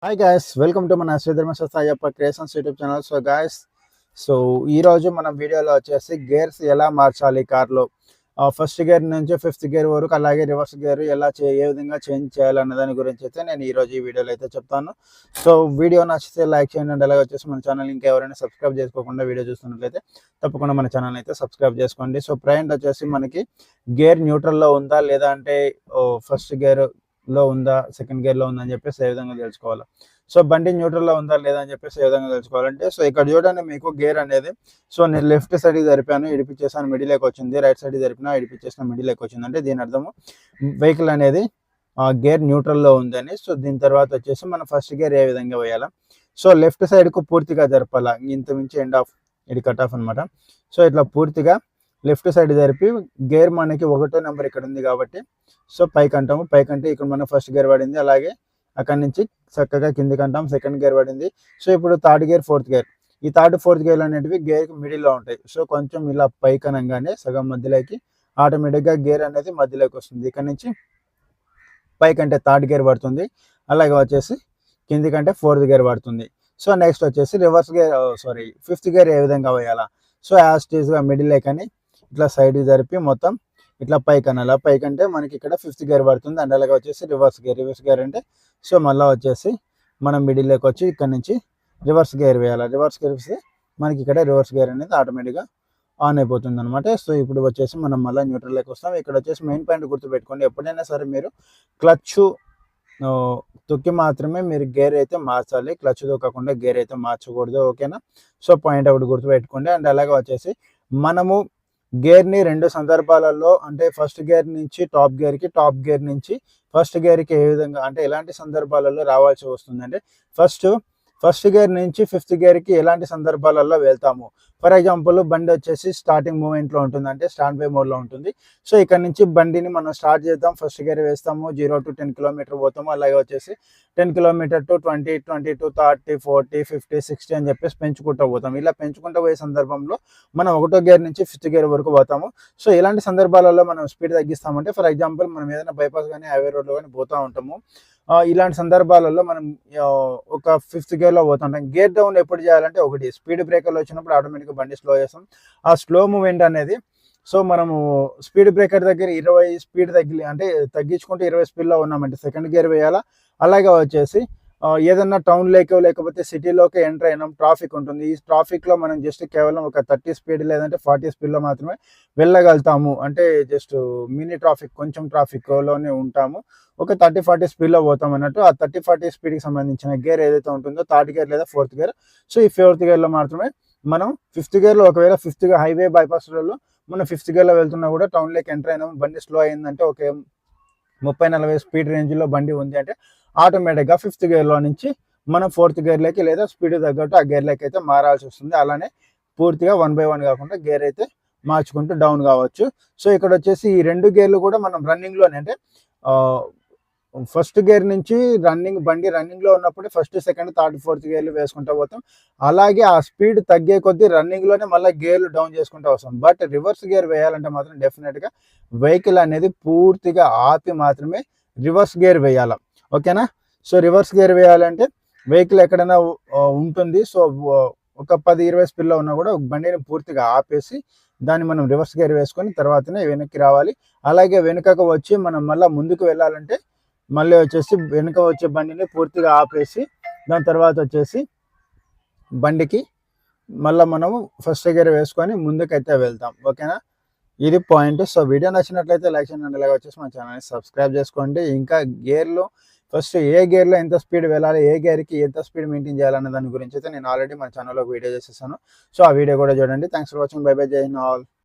Hi guys, welcome to మన శ్రీ ధర్మశాస్త్ర Ayyappa creations YouTube channel. So guys, ఈరోజు మనం వీడియోలో వచ్చేసి గేర్స్ ఎలా మార్చాలి కార్లో. ఫస్ట్ గేర్ నుంచి ఫిఫ్త్ గేర్ వరకు, అలాగే రివర్స్ గేర్ ఏ విధంగా చేంజ్ చేయాలన్న దాని గురించి అయితే నేను ఈరోజు ఈ వీడియోలో అయితే చెప్తాను. సో వీడియో నచ్చితే లైక్ చేయండి అండ్ అలాగే వచ్చేసి మన ఛానల్ ఇంకా ఎవరైనా సబ్స్క్రైబ్ చేసుకోకుండా వీడియో చూస్తున్నట్లయితే తప్పకుండా మన ఛానల్ అయితే సబ్స్క్రైబ్ చేసుకోండి. సో ప్రజెంట్ వచ్చేసి మనకి గేర్ న్యూట్రల్లో ఉందా లేదా అంటే ఫస్ట్ గేర్ లో ఉందా, సెకండ్ గేర్ లో ఉందా అని చెప్పేసి ఏ విధంగా తెలుసుకోవాలి. సో బండి న్యూట్రల్ లో ఉందా లేదా అని చెప్పేసి ఏ విధంగా తెలుసుకోవాలంటే, సో ఇక్కడ చూడండి మీకు గేర్ అనేది, సో నేను లెఫ్ట్ సైడ్ జరిపాను, ఇడిపించేసాను, మిడిల్లోకి వచ్చింది. రైట్ సైడ్ జరిపినా ఇడిపించేసిన, మిడిల్లోకి వచ్చింది. అంటే దీని అర్థము వెహికల్ అనేది గేర్ న్యూట్రల్లో ఉందని. సో దీని తర్వాత వచ్చేసి మనం ఫస్ట్ గేర్ ఏ విధంగా వేయాలా. సో లెఫ్ట్ సైడ్ కు పూర్తిగా జరపాలా, ఇంత మించి ఎండ్ ఆఫ్, ఇది కట్ ఆఫ్ అనమాట. సో ఇట్లా పూర్తిగా లెఫ్ట్ సైడ్ జరిపి గేర్ మనకి 1వ నెంబర్ ఇక్కడ ఉంది కాబట్టి సో పైకి అంటాము. పైకి అంటే ఇక్కడ మన ఫస్ట్ గేర్ పడింది, అలాగే అక్కడి నుంచి చక్కగా కిందికి అంటాం, సెకండ్ గేర్ పడింది. సో ఇప్పుడు థర్డ్ గేర్, ఫోర్త్ గేర్, ఈ థర్డ్ ఫోర్త్ గేర్ అనేటివి గేర్ మిడిల్లో ఉంటాయి. సో కొంచెం ఇలా పైకి అనగానే సగం మధ్యలోకి ఆటోమేటిక్గా గేర్ అనేది మధ్యలోకి వస్తుంది. ఇక్కడ నుంచి పైకి అంటే థర్డ్ గేర్ పడుతుంది, అలాగే వచ్చేసి కిందికంటే ఫోర్త్ గేర్ పడుతుంది. సో నెక్స్ట్ వచ్చేసి రివర్స్ గేర్, ఫిఫ్త్ గేర్ ఏ విధంగా వేయాలా. సో యాజ్ టీజ్గా మిడిల్ కానీ ఇట్లా సైడ్ జరిపి మొత్తం ఇట్లా పైకి అనాలా. పైకి అంటే మనకి ఇక్కడ ఫిఫ్త్ గేర్ పడుతుంది, అండ్ అలాగే వచ్చేసి రివర్స్ గేర్ అంటే సో మళ్ళీ వచ్చేసి మనం మిడిల్లోకి వచ్చి ఇక్కడ నుంచి రివర్స్ గేర్ వేయాలి. రివర్స్ గేర్ వేస్తే మనకి ఇక్కడ రివర్స్ గేర్ అనేది ఆటోమేటిక్గా ఆన్ అయిపోతుంది అనమాట. సో ఇప్పుడు వచ్చేసి మనం మళ్ళీ న్యూట్రల్లోకి వస్తాం. ఇక్కడ వచ్చేసి మెయిన్ పాయింట్ గుర్తుపెట్టుకోండి, ఎప్పుడైనా సరే మీరు క్లచ్ తొక్కి మాత్రమే మీరు గేర్ అయితే మార్చాలి, క్లచ్ తొక్కకుండా గేర్ అయితే మార్చకూడదు, ఓకేనా. సో పాయింట్ ఒకటి గుర్తుపెట్టుకోండి. అండ్ అలాగే వచ్చేసి మనము గేర్ని 2 సందర్భాలలో, అంటే ఫస్ట్ గేర్ నుంచి టాప్ గేర్కి, టాప్ గేర్ నుంచి ఫస్ట్ గేర్కి ఏ విధంగా, అంటే ఎలాంటి సందర్భాలలో రావాల్సి వస్తుందంటే, ఫస్ట్ గేర్ నుంచి ఫిఫ్త్ గేర్కి ఎలాంటి సందర్భాలలో వెళ్తాము. ఫర్ ఎగ్జాంపుల్ బండి వచ్చేసి స్టార్టింగ్ మూమెంట్లో ఉంటుంది, అంటే స్టాండ్ బై మోడ్లో ఉంటుంది. సో ఇక్కడ నుంచి బండిని మనం స్టార్ట్ చేద్దాం, ఫస్ట్ గేర్ వేస్తాము, 0 to 10 కిలోమీటర్ పోతాము, అలాగే వచ్చేసి 10 కిలోమీటర్ టు 20, 22, 30, 40, 50, 60 అని చెప్పేసి పెంచుకుంటూ పోతాం. ఇలా పెంచుకుంటూ పోయే సందర్భంలో మనం 1వ గేర్ నుంచి ఫిఫ్త్ గేర్ వరకు పోతాము. సో ఇలాంటి సందర్భాలలో మనం స్పీడ్ తగ్గిస్తామంటే, ఫర్ ఎగ్జాంపుల్ మనం ఏదైనా బైపాస్ కానీ హైవే రోడ్లో కానీ పోతూ ఉంటాము. ఇలాంటి సందర్భాలలో మనం ఒక ఫిఫ్త్ గేర్లో పోతుంటాం. గేర్ డౌన్ ఎప్పుడు చేయాలంటే, ఒకటి స్పీడ్ బ్రేకర్లు వచ్చినప్పుడు ఆటోమేటిక్గా బండి స్లో చేస్తాం. ఆ స్లో మూమెంట్ అనేది, సో మనము స్పీడ్ బ్రేకర్ దగ్గర 20 స్పీడ్ అంటే తగ్గించుకుంటే 20 స్పీడ్లో ఉన్నామంటే సెకండ్ గేర్ వేయాలా. అలాగే వచ్చేసి ఏదన్నా టౌన్ లేకపోతే సిటీలోకి ఎంటర్ అయినాం, ట్రాఫిక్ ఉంటుంది. ఈ ట్రాఫిక్లో మనం జస్ట్ కేవలం ఒక 30 స్పీడ్ లేదంటే 40 స్పీడ్లో మాత్రమే వెళ్ళగలుగుతాము. అంటే జస్ట్ మినీ ట్రాఫిక్, కొంచెం ట్రాఫిక్లోనే ఉంటాము, ఒక 30-40 స్పీడ్లో పోతాం అన్నట్టు. ఆ 30-40 స్పీడ్కి సంబంధించిన గేర్ ఏదైతే ఉంటుందో థర్డ్ గేర్ లేదా ఫోర్త్ గేర్. సో ఈ ఫోర్త్ గేర్లో మాత్రమే మనం ఫిఫ్త్ గేర్లో, ఒకవేళ ఫిఫ్త్ హైవే బైపాస్లలో మనం ఫిఫ్త్ గేర్లో వెళ్తున్నా కూడా టౌన్లోకి ఎంటర్ అయినాము, బండి స్లో అయిందంటే, ఓకే 30-40 స్పీడ్ రేంజ్లో బండి ఉంది అంటే ఆటోమేటిక్గా ఫిఫ్త్ గేర్లో నుంచి మనం ఫోర్త్ గేర్లోకి లేదా స్పీడ్ తగ్గట్టు ఆ గేర్లోకి అయితే మారాల్సి వస్తుంది. అలానే పూర్తిగా 1 by 1 కాకుండా గేర్ అయితే మార్చుకుంటూ డౌన్ కావచ్చు. సో ఇక్కడ వచ్చేసి ఈ 2 గేర్లు కూడా మనం రన్నింగ్లోనే, అంటే ఫస్ట్ గేర్ నుంచి బండి రన్నింగ్లో ఉన్నప్పుడు ఫస్ట్, సెకండ్, థర్డ్, ఫోర్త్ గేర్లు వేసుకుంటూ పోతాం. అలాగే ఆ స్పీడ్ తగ్గే కొద్దీ రన్నింగ్లోనే మళ్ళీ గేర్లు డౌన్ చేసుకుంటూ వస్తాం. బట్ రివర్స్ గేర్ వేయాలంటే మాత్రం డెఫినెట్గా వెహికల్ అనేది పూర్తిగా ఆపి మాత్రమే రివర్స్ గేర్ వేయాలి, ఓకేనా. సో రివర్స్ గేర్ వేయాలంటే వెహికల్ ఎక్కడైనా ఉంటుంది, సో ఒక 10-20 స్పీడ్లో ఉన్నా కూడా బండిని పూర్తిగా ఆపేసి దాన్ని మనం రివర్స్ గేర్ వేసుకొని తర్వాతనే వెనక్కి రావాలి. అలాగే వెనుకకు వచ్చి మనం మళ్ళీ ముందుకు వెళ్ళాలంటే మళ్ళీ వచ్చేసి వెనుక వచ్చే బండిని పూర్తిగా ఆపేసి దాని తర్వాత వచ్చేసి బండికి మళ్ళీ మనము ఫస్ట్ గేర్ వేసుకొని ముందుకైతే వెళ్తాం, ఓకేనా. ఇది పాయింట్. సో వీడియో నచ్చినట్లయితే లైక్ చేయండి, అలాగే వచ్చేసి మన ఛానల్ని సబ్స్క్రైబ్ చేసుకోండి. ఇంకా గేర్లో ఫస్ట్ ఏ గేర్లో ఎంత స్పీడ్ వెళ్ళాలి, ఏ గేర్కి ఎంత స్పీడ్ మెయింటైన్ చేయాలనే దాని గురించి అయితే నేను ఆల్రెడీ మన ఛానల్లో వీడియో చేసేసాను. సో ఆ వీడియో కూడా చూడండి. Thanks for watching. By by, జై హింద్ ఆల్.